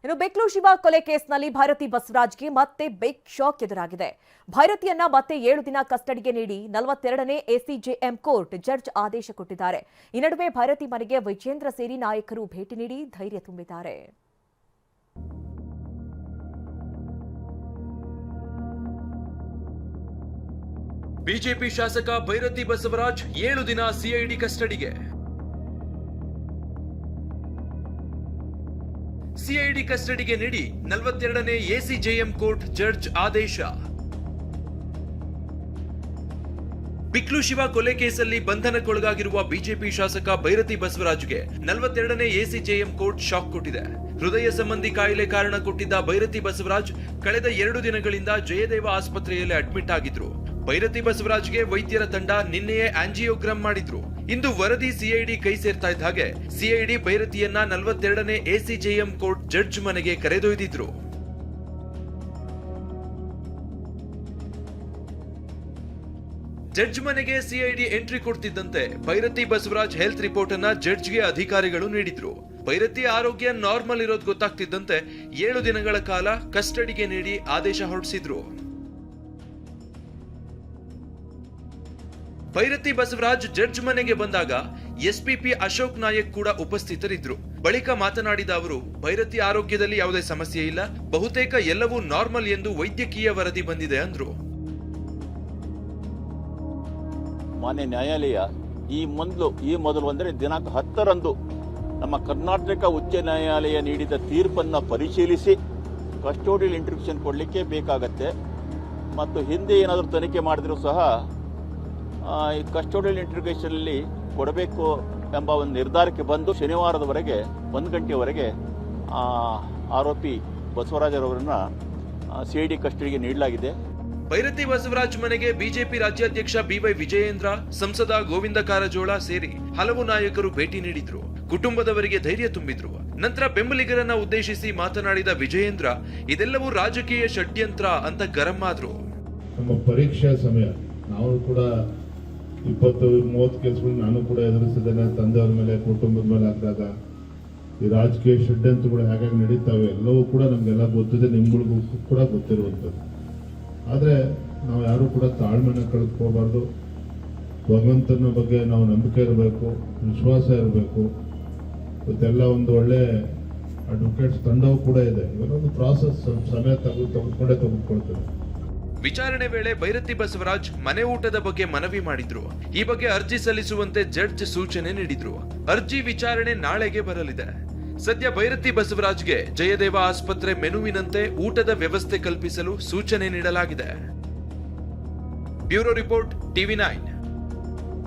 ಇನ್ನು ಬೆಕ್ಲು ಶಿವ ಕೊಲೆ ಕೇಸ್ನಲ್ಲಿ ಭೈರತಿ ಬಸವರಾಜ್ಗೆ ಮತ್ತೆ ಬಿಗ್ ಶಾಕ್ ಎದುರಾಗಿದೆ. ಭೈರತಿಯನ್ನ ಮತ್ತೆ 7 ದಿನ ಕಸ್ಟಡಿಗೆ ನೀಡಿ 42ನೇ ಎಸಿಜೆಎಂ ಕೋರ್ಟ್ ಜಡ್ಜ್ ಆದೇಶ ಕೊಟ್ಟಿದ್ದಾರೆ. ಈ ನಡುವೆ ಭೈರತಿ ಮನೆಗೆ ವಿಜೇಂದ್ರ ಸೇರಿ ನಾಯಕರು ಭೇಟಿ ನೀಡಿ ಧೈರ್ಯ ತುಂಬಿದ್ದಾರೆ. ಬಿಜೆಪಿ ಶಾಸಕ ಭೈರತಿ ಬಸವರಾಜ್ 7 ದಿನ ಸಿಐಡಿ ಕಸ್ಟಡಿಗೆ. ಸಿಐಡಿ ಕಸ್ಟಡಿಗೆ ನೀಡಿ 42ನೇ ಎಸಿಜೆಎಂ ಕೋರ್ಟ್ ಜಡ್ಜ್ ಆದೇಶ. ಬಿಕ್ಲು ಶಿವ ಕೊಲೆ ಕೇಸಲ್ಲಿ ಬಂಧನಕ್ಕೊಳಗಾಗಿರುವ ಬಿಜೆಪಿ ಶಾಸಕ ಭೈರತಿ ಬಸವರಾಜ್ಗೆ 42ನೇ ಎಸಿಜೆಎಂ ಕೋರ್ಟ್ ಶಾಕ್ ಕೊಟ್ಟಿದೆ. ಹೃದಯ ಸಂಬಂಧಿ ಕಾಯಿಲೆ ಕಾರಣ ಕೊಟ್ಟಿದ್ದ ಭೈರತಿ ಬಸವರಾಜ್ ಕಳೆದ 2 ದಿನಗಳಿಂದ ಜಯದೇವ ಆಸ್ಪತ್ರೆಯಲ್ಲಿ ಅಡ್ಮಿಟ್ ಆಗಿದ್ರು. ಭೈರತಿ ಬಸವರಾಜ್ಗೆ ವೈದ್ಯರ ತಂಡ ನಿನ್ನೆಯೇ ಆಂಜಿಯೋಗ್ರಾಮ್ ಮಾಡಿದ್ರು. ಇಂದು ವರದಿ ಸಿಐಡಿ ಕೈ ಸೇರ್ತಾ ಇದ್ದ ಹಾಗೆ ಸಿಐಡಿ ಭೈರತಿಯನ್ನ 42ನೇ ಎಸಿಜೆಎಂ ಕೋರ್ಟ್ ಜಡ್ಜ್ ಮನೆಗೆ ಕರೆದೊಯ್ದಿದ್ರು. ಜಡ್ಜ್ ಮನೆಗೆ ಸಿಐಡಿ ಎಂಟ್ರಿ ಕೊಡ್ತಿದ್ದಂತೆ ಭೈರತಿ ಬಸವರಾಜ್ ಹೆಲ್ತ್ ರಿಪೋರ್ಟ್ ಅನ್ನ ಜಡ್ಜ್ಗೆ ಅಧಿಕಾರಿಗಳು ನೀಡಿದ್ರು. ಭೈರತಿ ಆರೋಗ್ಯ ನಾರ್ಮಲ್ ಇರೋದು ಗೊತ್ತಾಗ್ತಿದ್ದಂತೆ 7 ದಿನಗಳ ಕಾಲ ಕಸ್ಟಡಿಗೆ ನೀಡಿ ಆದೇಶ ಹೊರಡಿಸಿದ್ರು. ಭೈರತಿ ಬಸವರಾಜ್ ಜಡ್ಜ್ ಮನೆಗೆ ಬಂದಾಗ ಎಸ್ಪಿಪಿ ಅಶೋಕ್ ನಾಯಕ್ ಕೂಡ ಉಪಸ್ಥಿತರಿದ್ರು. ಬಳಿಕ ಮಾತನಾಡಿದ ಅವರು, ಭೈರತಿ ಆರೋಗ್ಯದಲ್ಲಿ ಯಾವುದೇ ಸಮಸ್ಯೆ ಇಲ್ಲ, ಬಹುತೇಕ ಎಲ್ಲವೂ ನಾರ್ಮಲ್ ಎಂದು ವೈದ್ಯಕೀಯ ವರದಿ ಬಂದಿದೆ ಅಂದ್ರು. ಮಾನ್ಯ ನ್ಯಾಯಾಲಯ ಈ ಮೊದಲು ಅಂದರೆ ದಿನಾಂಕ 10ರಂದು ನಮ್ಮ ಕರ್ನಾಟಕ ಉಚ್ಚ ನ್ಯಾಯಾಲಯ ನೀಡಿದ ತೀರ್ಪನ್ನು ಪರಿಶೀಲಿಸಿ ಕಸ್ಟೋಡಿಯಲ್ ಇಂಟ್ರಿಬ್ಯೂಷನ್ ಕೊಡಲಿಕ್ಕೆ ಬೇಕಾಗತ್ತೆ. ಮತ್ತು ಹಿಂದೆ ಏನಾದರೂ ತನಿಖೆ ಮಾಡಿದರೂ ಸಹ ಈ ಕಸ್ಟೋಡಿಯಲ್ ಇಂಟ್ರಿಗೇಷನಲ್ಲಿ ಕೊಡಬೇಕು ಎಂಬ ಒಂದು ನಿರ್ಧಾರಕ್ಕೆ ಬಂದು ಶನಿವಾರದವರೆಗೆ 1 ಗಂಟೆಯವರೆಗೆ ಆರೋಪಿ ಬಸವರಾಜರವರನ್ನ ಸಿಐಡಿ ಕಸ್ಟಡಿಗೆ ನೀಡಲಾಗಿದೆ. ಭೈರತಿ ಬಸವರಾಜ್ ಮನೆಗೆ ಬಿಜೆಪಿ ರಾಜ್ಯಾಧ್ಯಕ್ಷ ಬಿವೈ ವಿಜಯೇಂದ್ರ, ಸಂಸದ ಗೋವಿಂದ ಕಾರಜೋಳ ಸೇರಿ ಹಲವು ನಾಯಕರು ಭೇಟಿ ನೀಡಿದ್ರು. ಕುಟುಂಬದವರಿಗೆ ಧೈರ್ಯ ತುಂಬಿದ್ರು. ನಂತರ ಬೆಂಬಲಿಗರನ್ನ ಉದ್ದೇಶಿಸಿ ಮಾತನಾಡಿದ ವಿಜಯೇಂದ್ರ, ಇದೆಲ್ಲವೂ ರಾಜಕೀಯ ಷಡ್ಯಂತ್ರ ಅಂತ ಗರಂ ಆದ್ರು. ನಮ್ಮ ಪರೀಕ್ಷಾ ಸಮಯ, ನಾವು ಕೂಡ 20-30 ಕೇಸ್ಗಳು ನಾನು ಕೂಡ ಎದುರಿಸಿದ್ದೇನೆ. ತಂದೆಯವ್ರ ಮೇಲೆ, ಕುಟುಂಬದ ಮೇಲೆ ಹಾಕಿದಾಗ ಈ ರಾಜಕೀಯ ಷಡ್ಯಂತ್ರಗಳು ಹೇಗಾಗಿ ನಡೀತಾವೆ ಎಲ್ಲವೂ ಕೂಡ ನಮಗೆಲ್ಲ ಗೊತ್ತಿದೆ, ನಿಮ್ಗಳಿಗೂ ಕೂಡ ಗೊತ್ತಿರುವಂಥದ್ದು. ಆದರೆ ನಾವು ಯಾರು ಕೂಡ ತಾಳ್ಮೆನ ಕಳೆದುಕೋಬಾರ್ದು. ಭಗವಂತನ ಬಗ್ಗೆ ನಾವು ನಂಬಿಕೆ ಇರಬೇಕು, ವಿಶ್ವಾಸ ಇರಬೇಕು. ಇವತ್ತೆಲ್ಲ ಒಂದು ಒಳ್ಳೆ ಅಡ್ವೊಕೇಟ್ಸ್ ತಂಡವೂ ಕೂಡ ಇದೆ. ಇವರೊಂದು ಪ್ರಾಸೆಸ್ ಸ್ವಲ್ಪ ಸಮಯ ತೆಗೆದುಕೊಳ್ತದೆ. ವಿಚಾರಣೆ ವೇಳೆ ಭೈರತಿ ಬಸವರಾಜ್ ಮನೆ ಊಟದ ಬಗ್ಗೆ ಮನವಿ ಮಾಡಿದ್ರು. ಈ ಬಗ್ಗೆ ಅರ್ಜಿ ಸಲ್ಲಿಸುವಂತೆ ಜಡ್ಜ್ ಸೂಚನೆ ನೀಡಿದ್ರು. ಅರ್ಜಿ ವಿಚಾರಣೆ ನಾಳೆಗೆ ಬರಲಿದೆ. ಸದ್ಯ ಭೈರತಿ ಬಸವರಾಜ್ಗೆ ಜಯದೇವ ಆಸ್ಪತ್ರೆ ಮೆನುವಿನಂತೆ ಊಟದ ವ್ಯವಸ್ಥೆ ಕಲ್ಪಿಸಲು ಸೂಚನೆ ನೀಡಲಾಗಿದೆ. Bureau report, TV9.